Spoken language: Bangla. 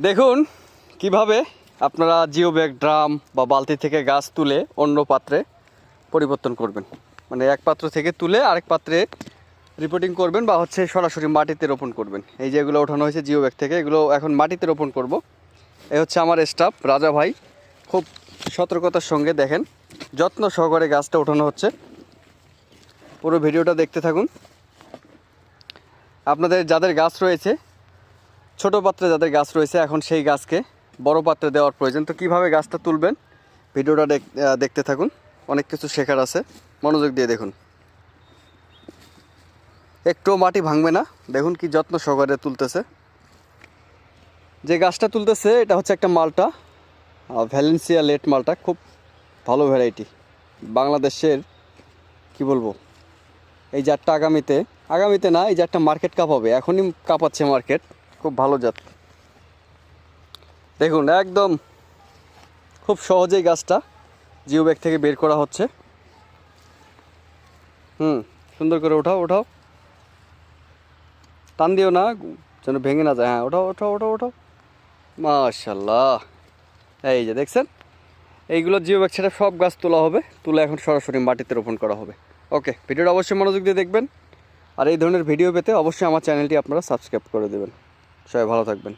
দেখুন কিভাবে আপনারা জিও ব্যাগ, ড্রাম বা বালতি থেকে গাছ তুলে অন্য পাত্রে পরিবর্তন করবেন। মানে এক পাত্র থেকে তুলে আরেক পাত্রে রিপোর্টিং করবেন বা হচ্ছে সরাসরি মাটিতে রোপণ করবেন। এই যে এগুলো ওঠানো হয়েছে জিও ব্যাগ থেকে, এগুলো এখন মাটিতে রোপণ করব। এই হচ্ছে আমার স্টাফ রাজা ভাই, খুব সতর্কতার সঙ্গে দেখেন, যত্ন সহকারে গাছটা ওঠানো হচ্ছে। পুরো ভিডিওটা দেখতে থাকুন। আপনাদের যাদের গাছ রয়েছে, ছোট পাত্রে যাদের গাছ রয়েছে, এখন সেই গাছকে বড় পাত্রে দেওয়ার প্রয়োজন। তো কীভাবে গাছটা তুলবেন ভিডিওটা দেখতে থাকুন, অনেক কিছু শেখার আছে, মনোযোগ দিয়ে দেখুন। একটুও মাটি ভাঙবে না, দেখুন কি যত্ন সহকারে তুলতেছে। যে গাছটা তুলতেছে এটা হচ্ছে একটা মালটা, ভ্যালেন্সিয়া লেট মালটা, খুব ভালো ভ্যারাইটি বাংলাদেশের। কি বলবো, এই জাতটা আগামীতে না, এই জাতটা মার্কেট কাঁপাবে, এখনই কাঁপাচ্ছে মার্কেট। খুব ভালো জাত। দেখুন একদম খুব সহজেই গাছটা জিও ব্যাগ থেকে বের করা হচ্ছে। সুন্দর করে ওঠাও, টান দিও না যেন ভেঙে না যায়। হ্যাঁ, ওঠাও। মাশাল্লাহ, এই যে দেখছেন, এইগুলো জিও ব্যাগ ছেড়ে সব গাছ তোলা হবে, তুলে এখন সরাসরি মাটিতে রোপণ করা হবে। ওকে, ভিডিওটা অবশ্যই মনোযোগ দিয়ে দেখবেন। আর এই ধরনের ভিডিও পেতে অবশ্যই আমার চ্যানেলটি আপনারা সাবস্ক্রাইব করে দেবেন। সবাই ভালো থাকবেন।